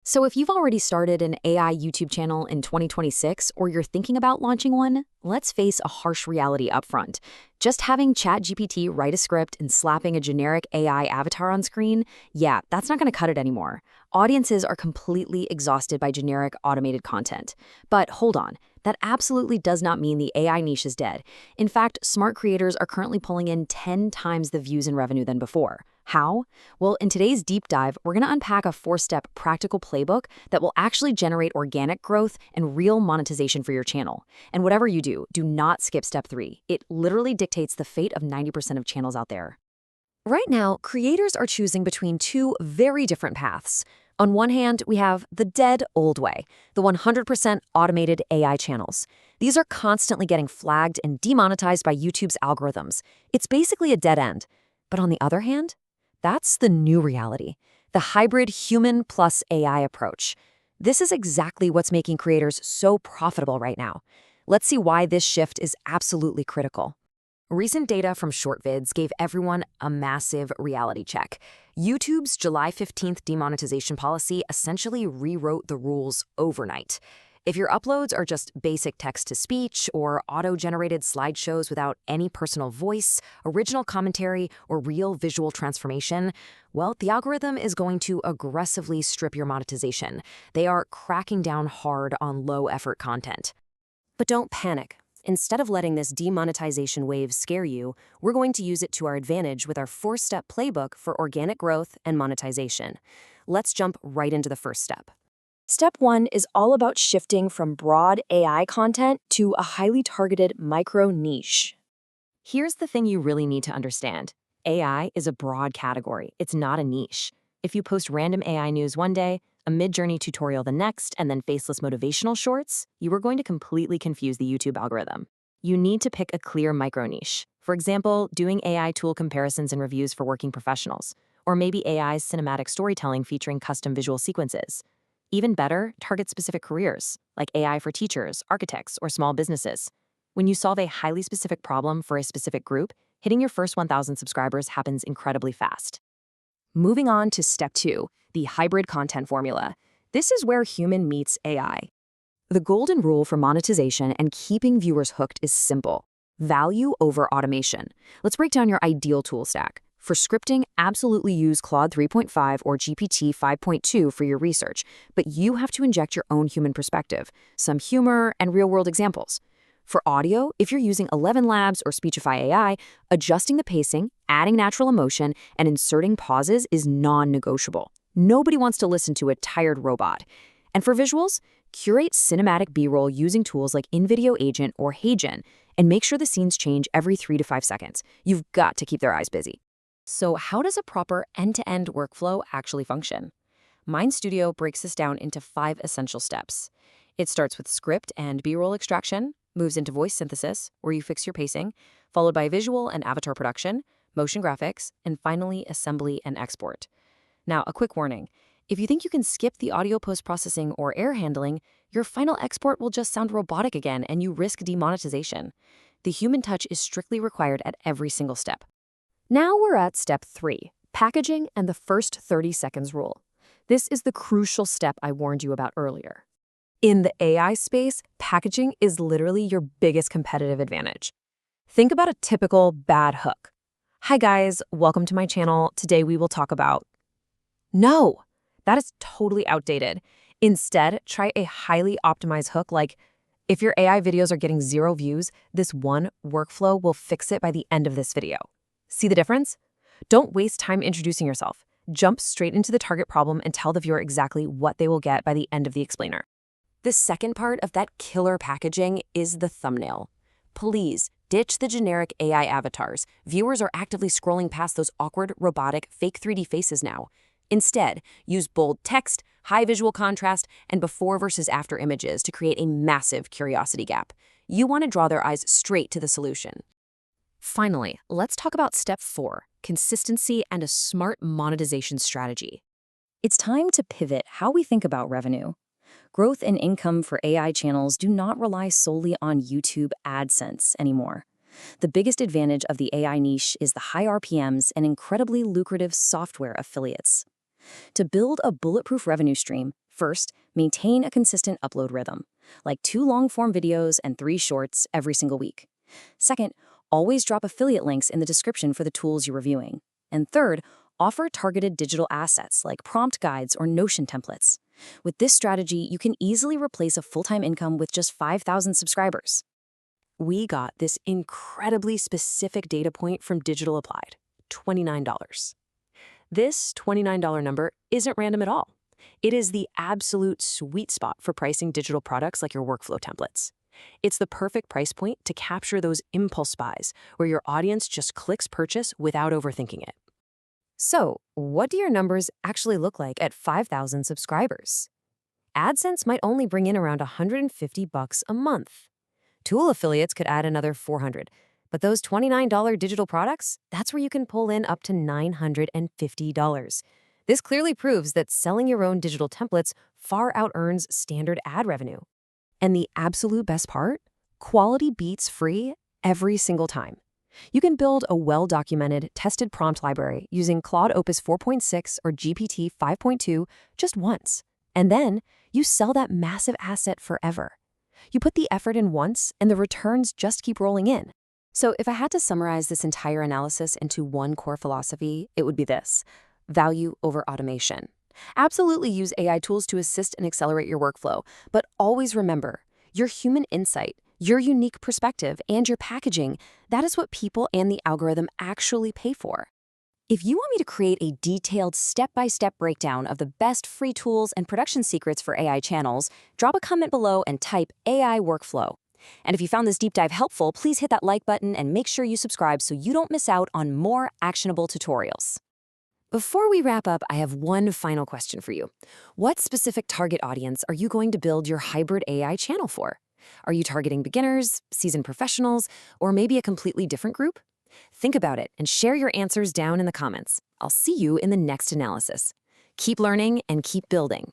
So if you've already started an AI YouTube channel in 2026 or you're thinking about launching one, let's face a harsh reality upfront. Just having ChatGPT write a script and slapping a generic AI avatar on screen, yeah, that's not going to cut it anymore. Audiences are completely exhausted by generic automated content. But hold on, that absolutely does not mean the AI niche is dead. In fact, smart creators are currently pulling in 10 times the views and revenue than before. How? Well, in today's deep dive, we're going to unpack a 4-step practical playbook that will actually generate organic growth and real monetization for your channel. And whatever you do, do not skip step 3. It literally dictates the fate of 90% of channels out there. Right now, creators are choosing between two very different paths. On one hand, we have the dead old way, the 100% automated AI channels. These are constantly getting flagged and demonetized by YouTube's algorithms. It's basically a dead end. But on the other hand, that's the new reality, the hybrid human plus AI approach. This is exactly what's making creators so profitable right now. Let's see why this shift is absolutely critical. Recent data from ShortVids gave everyone a massive reality check. YouTube's July 15th demonetization policy essentially rewrote the rules overnight. If your uploads are just basic text-to-speech or auto-generated slideshows without any personal voice, original commentary, or real visual transformation, well, the algorithm is going to aggressively strip your monetization. They are cracking down hard on low-effort content. But don't panic. Instead of letting this demonetization wave scare you, we're going to use it to our advantage with our 4-step playbook for organic growth and monetization. Let's jump right into the first step. Step 1 is all about shifting from broad AI content to a highly targeted micro niche. Here's the thing you really need to understand. AI is a broad category. It's not a niche. If you post random AI news one day, a mid-journey tutorial the next, and then faceless motivational shorts, you are going to completely confuse the YouTube algorithm. You need to pick a clear micro niche. For example, doing AI tool comparisons and reviews for working professionals, or maybe AI's cinematic storytelling featuring custom visual sequences. Even better, target specific careers, like AI for teachers, architects, or small businesses. When you solve a highly specific problem for a specific group, hitting your first 1,000 subscribers happens incredibly fast. Moving on to step 2, the hybrid content formula. This is where human meets AI. The golden rule for monetization and keeping viewers hooked is simple: value over automation. Let's break down your ideal tool stack. For scripting, absolutely use Claude 3.5 or GPT 5.2 for your research, but you have to inject your own human perspective, some humor, and real-world examples. For audio, if you're using 11 Labs or Speechify AI, adjusting the pacing, adding natural emotion, and inserting pauses is non-negotiable. Nobody wants to listen to a tired robot. And for visuals, curate cinematic B-roll using tools like InVideo Agent or HeyGen, and make sure the scenes change every 3 to 5 seconds. You've got to keep their eyes busy. So how does a proper end-to-end workflow actually function? Mind Studio breaks this down into 5 essential steps. It starts with script and B-roll extraction, moves into voice synthesis, where you fix your pacing, followed by visual and avatar production, motion graphics, and finally assembly and export. Now, a quick warning. If you think you can skip the audio post-processing or air handling, your final export will just sound robotic again and you risk demonetization. The human touch is strictly required at every single step. Now we're at step 3, packaging and the first 30 seconds rule. This is the crucial step I warned you about earlier. In the AI space, packaging is literally your biggest competitive advantage. Think about a typical bad hook. Hi guys, welcome to my channel. Today we will talk about... No, that is totally outdated. Instead, try a highly optimized hook like, if your AI videos are getting 0 views, this one workflow will fix it by the end of this video. See the difference? Don't waste time introducing yourself. Jump straight into the target problem and tell the viewer exactly what they will get by the end of the explainer. The second part of that killer packaging is the thumbnail. Please ditch the generic AI avatars. Viewers are actively scrolling past those awkward, robotic, fake 3D faces now. Instead, use bold text, high visual contrast, and before versus after images to create a massive curiosity gap. You want to draw their eyes straight to the solution. Finally, let's talk about step 4, consistency and a smart monetization strategy. It's time to pivot how we think about revenue. Growth and income for AI channels do not rely solely on YouTube AdSense anymore. The biggest advantage of the AI niche is the high RPMs and incredibly lucrative software affiliates. To build a bulletproof revenue stream, First, maintain a consistent upload rhythm, like 2 long-form videos and 3 shorts every single week. Second, always drop affiliate links in the description for the tools you're reviewing. And third, offer targeted digital assets like prompt guides or Notion templates. With this strategy, you can easily replace a full-time income with just 5,000 subscribers. We got this incredibly specific data point from Digital Applied, $29. This $29 number isn't random at all. It is the absolute sweet spot for pricing digital products like your workflow templates. It's the perfect price point to capture those impulse buys where your audience just clicks purchase without overthinking it. So, what do your numbers actually look like at 5,000 subscribers? AdSense might only bring in around $150 a month. Tool affiliates could add another $400, but those $29 digital products, that's where you can pull in up to $950. This clearly proves that selling your own digital templates far out-earns standard ad revenue. And the absolute best part? Quality beats free every single time. You can build a well-documented, tested prompt library using Claude Opus 4.6 or GPT 5.2 just once. And then you sell that massive asset forever. You put the effort in once, and the returns just keep rolling in. So if I had to summarize this entire analysis into one core philosophy, it would be this: value over automation. Absolutely use AI tools to assist and accelerate your workflow, but always remember, your human insight, your unique perspective, and your packaging, that is what people and the algorithm actually pay for. If you want me to create a detailed step-by-step breakdown of the best free tools and production secrets for AI channels, drop a comment below and type AI workflow. And if you found this deep dive helpful, please hit that like button and make sure you subscribe so you don't miss out on more actionable tutorials. Before we wrap up, I have one final question for you. What specific target audience are you going to build your hybrid AI channel for? Are you targeting beginners, seasoned professionals, or maybe a completely different group? Think about it and share your answers down in the comments. I'll see you in the next analysis. Keep learning and keep building.